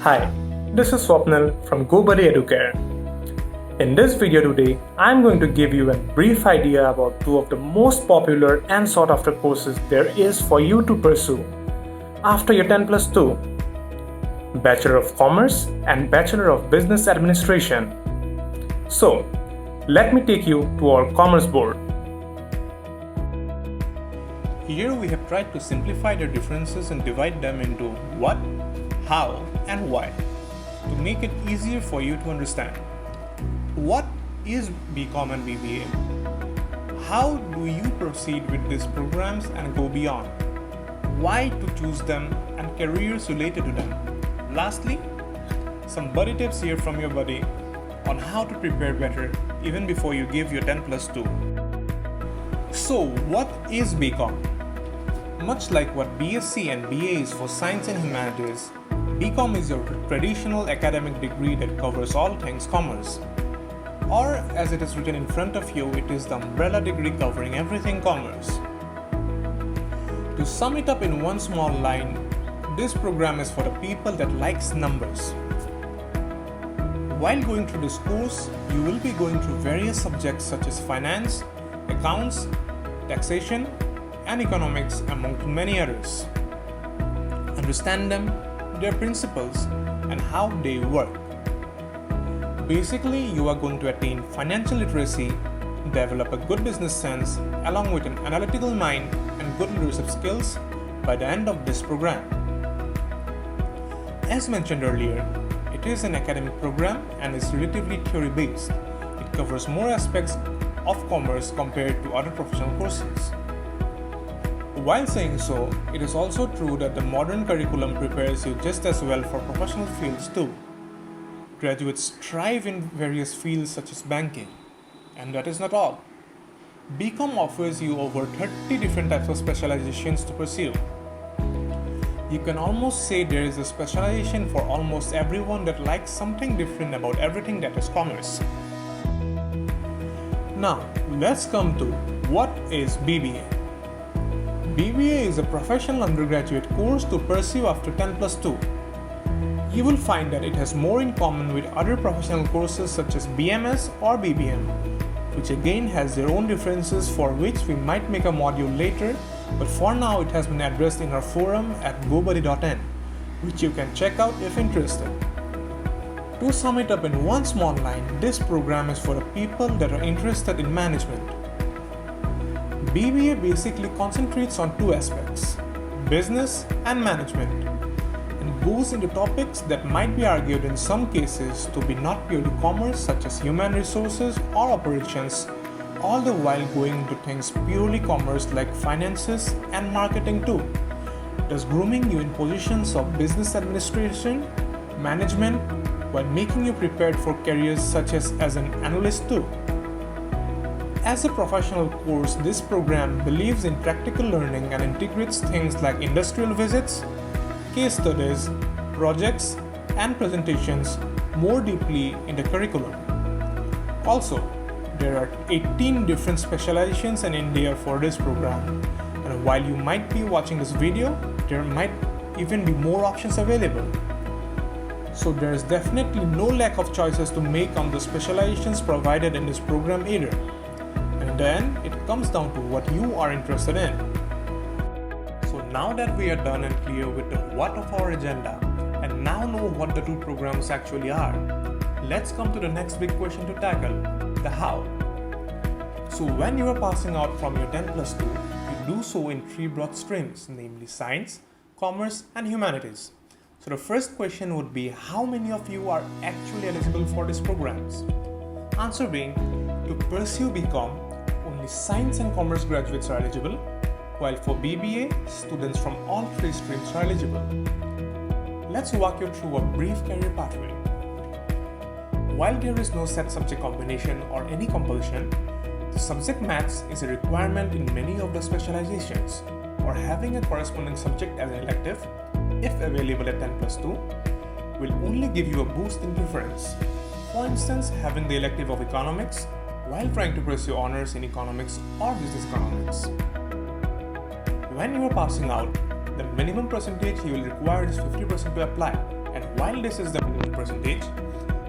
Hi, this is Swapnil from GoBudee Educare. In this video today, I am going to give you a brief idea about two of the most popular and sought after courses there is for you to pursue after your 10+2, Bachelor of Commerce and Bachelor of Business Administration. So, let me take you to our Commerce Board. Here we have tried to simplify the differences and divide them into what, how, and why to make it easier for you to understand. What is BCom and BBA? How do you proceed with these programs and go beyond? Why to choose them and careers related to them? Lastly, some buddy tips here from your buddy on how to prepare better even before you give your 10+2. So, what is BCom? Much like what BSc and BA is for Science and Humanities, BCom is your traditional academic degree that covers all things commerce. Or, as it is written in front of you, it is the umbrella degree covering everything commerce. To sum it up in one small line, this program is for the people that likes numbers. While going through this course, you will be going through various subjects such as finance, accounts, taxation, and economics, among many others. Understand them, their principles, and how they work. Basically, you are going to attain financial literacy, develop a good business sense, along with an analytical mind and good leadership skills by the end of this program. As mentioned earlier, it is an academic program and is relatively theory-based. It covers more aspects of commerce compared to other professional courses. While saying so, it is also true that the modern curriculum prepares you just as well for professional fields too. Graduates thrive in various fields such as banking. And that is not all. BCom offers you over 30 different types of specializations to pursue. You can almost say there is a specialization for almost everyone that likes something different about everything that is commerce. Now, let's come to what is BBA. BBA is a professional undergraduate course to pursue after 10+2. You will find that it has more in common with other professional courses such as BMS or BBM, which again has their own differences for which we might make a module later, but for now it has been addressed in our forum at GoBudee.in, which you can check out if interested. To sum it up in one small line, this program is for the people that are interested in management. BBA basically concentrates on two aspects, business and management, and goes into topics that might be argued in some cases to be not purely commerce such as human resources or operations, all the while going into things purely commerce like finances and marketing too, thus grooming you in positions of business administration, management, while making you prepared for careers such as an analyst too. As a professional course, this program believes in practical learning and integrates things like industrial visits, case studies, projects, and presentations more deeply in the curriculum. Also, there are 18 different specializations in India for this program, and while you might be watching this video, there might even be more options available. So there is definitely no lack of choices to make on the specializations provided in this program either. And then it comes down to what you are interested in. So now that we are done and clear with the what of our agenda and now know what the two programs actually are, let's come to the next big question to tackle, the how. So when you are passing out from your 10+2, you do so in three broad streams, namely science, commerce, and humanities. So the first question would be, how many of you are actually eligible for these programs? Answer being, to pursue BCom, only science and commerce graduates are eligible, while for BBA, students from all three streams are eligible. Let's walk you through a brief career pathway. While there is no set subject combination or any compulsion, the subject maths is a requirement in many of the specializations, or having a corresponding subject as an elective, if available at 10+2, will only give you a boost in preference. For instance, having the elective of economics while trying to pursue honors in economics or business economics. When you are passing out, the minimum percentage you will require is 50% to apply, and while this is the minimum percentage,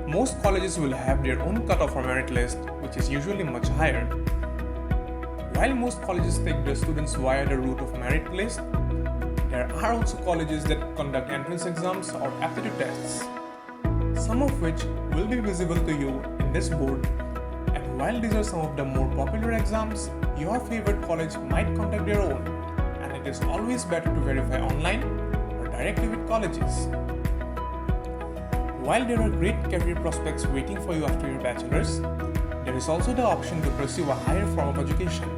most colleges will have their own cutoff or merit list, which is usually much higher. While most colleges take their students via the route of merit list, there are also colleges that conduct entrance exams or aptitude tests, some of which will be visible to you in this board. And while these are some of the more popular exams, your favorite college might conduct their own, and it is always better to verify online or directly with colleges. While there are great career prospects waiting for you after your bachelor's, there is also the option to pursue a higher form of education,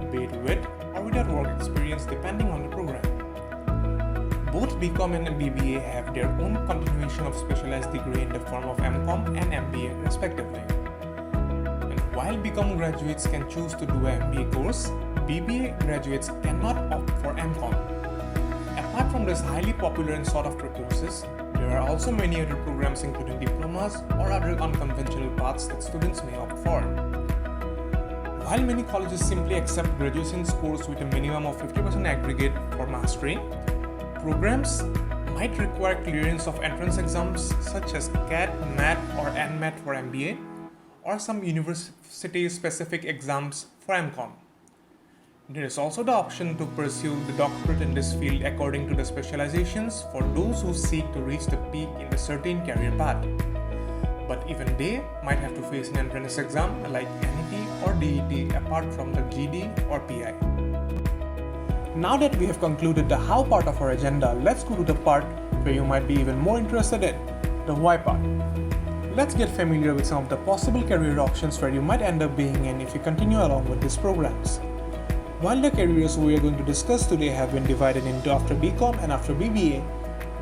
be it with or without work experience depending on the program. Both BCom and BBA have their own continuation of specialized degree in the form of MCom and MBA respectively. And while BCom graduates can choose to do an MBA course, BBA graduates cannot opt for MCom. Apart from these highly popular and sought-after courses, there are also many other programs including diplomas or other unconventional paths that students may opt for. While many colleges simply accept graduation scores with a minimum of 50% aggregate for mastery, programs might require clearance of entrance exams such as CAT, MAT or NMAT for MBA, or some university-specific exams for MCom. There is also the option to pursue the doctorate in this field according to the specializations for those who seek to reach the peak in a certain career path. But even they might have to face an entrance exam like NET or DET apart from the GD or PI. Now that we have concluded the how part of our agenda, let's go to the part where you might be even more interested in, the why part. Let's get familiar with some of the possible career options where you might end up being in if you continue along with these programs. While the careers we are going to discuss today have been divided into after BCom and after BBA,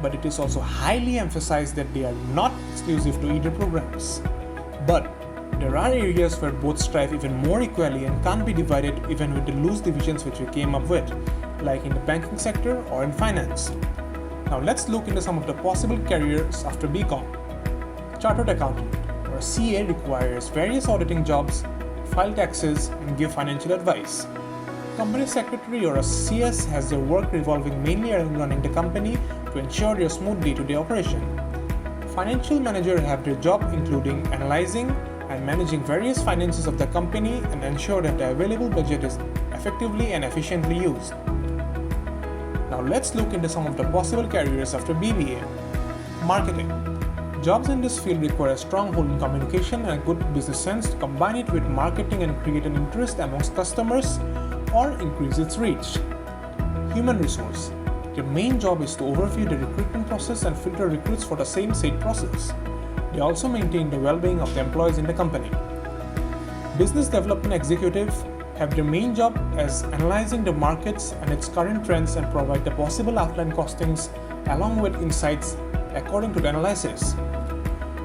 but it is also highly emphasized that they are not exclusive to either programs. But there are areas where both strive even more equally and can't be divided even with the loose divisions which we came up with, like in the banking sector or in finance. Now let's look into some of the possible careers after BCom. Chartered accountant or a CA requires various auditing jobs, file taxes, and give financial advice. Company secretary or a CS has their work revolving mainly around running the company to ensure their smooth day-to-day operation. Financial manager have their job including analyzing and managing various finances of the company and ensure that the available budget is effectively and efficiently used. Now let's look into some of the possible careers after BBA. Marketing. Jobs in this field require a strong hold in communication and a good business sense to combine it with marketing and create an interest amongst customers or increase its reach. Human resource. Their main job is to overview the recruitment process and filter recruits for the same said process. They also maintain the well-being of the employees in the company. Business development executive have their main job as analyzing the markets and its current trends and provide the possible outline costings along with insights according to the analysis.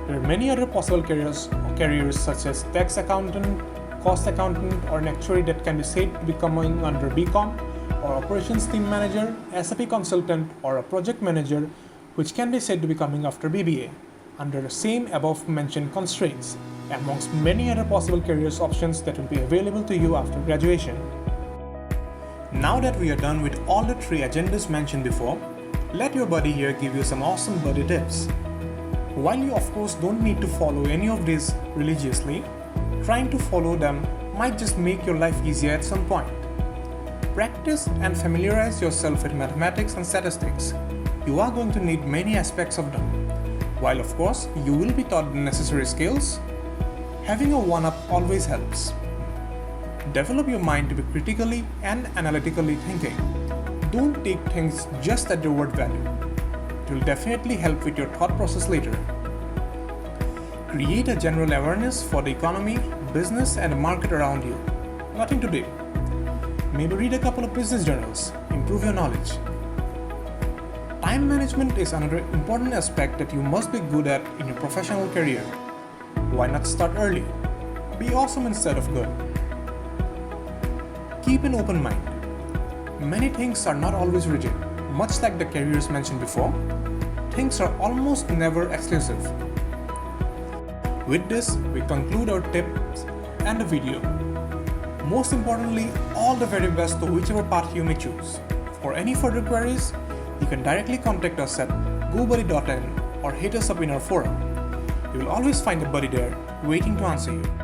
There are many other possible careers such as tax accountant, cost accountant or an actuary that can be said to be coming under BCom, or operations team manager, SAP consultant or a project manager which can be said to be coming after BBA under the same above mentioned constraints, amongst many other possible careers options that will be available to you after graduation. Now that we are done with all the three agendas mentioned before, let your buddy here give you some awesome buddy tips. While you of course don't need to follow any of these religiously, trying to follow them might just make your life easier at some point. Practice and familiarize yourself with mathematics and statistics. You are going to need many aspects of them. While of course you will be taught the necessary skills, having a one-up always helps. Develop your mind to be critically and analytically thinking. Don't take things just at their word value. It will definitely help with your thought process later. Create a general awareness for the economy, business and the market around you. Nothing to do. Maybe read a couple of business journals, improve your knowledge. Time management is another important aspect that you must be good at in your professional career. Why not start early? Be awesome instead of good. Keep an open mind. Many things are not always rigid. Much like the careers mentioned before, things are almost never exclusive. With this, we conclude our tips and the video. Most importantly, all the very best to whichever path you may choose. For any further queries, you can directly contact us at GoBudee.in or hit us up in our forum. You will always find a buddy there waiting to answer you.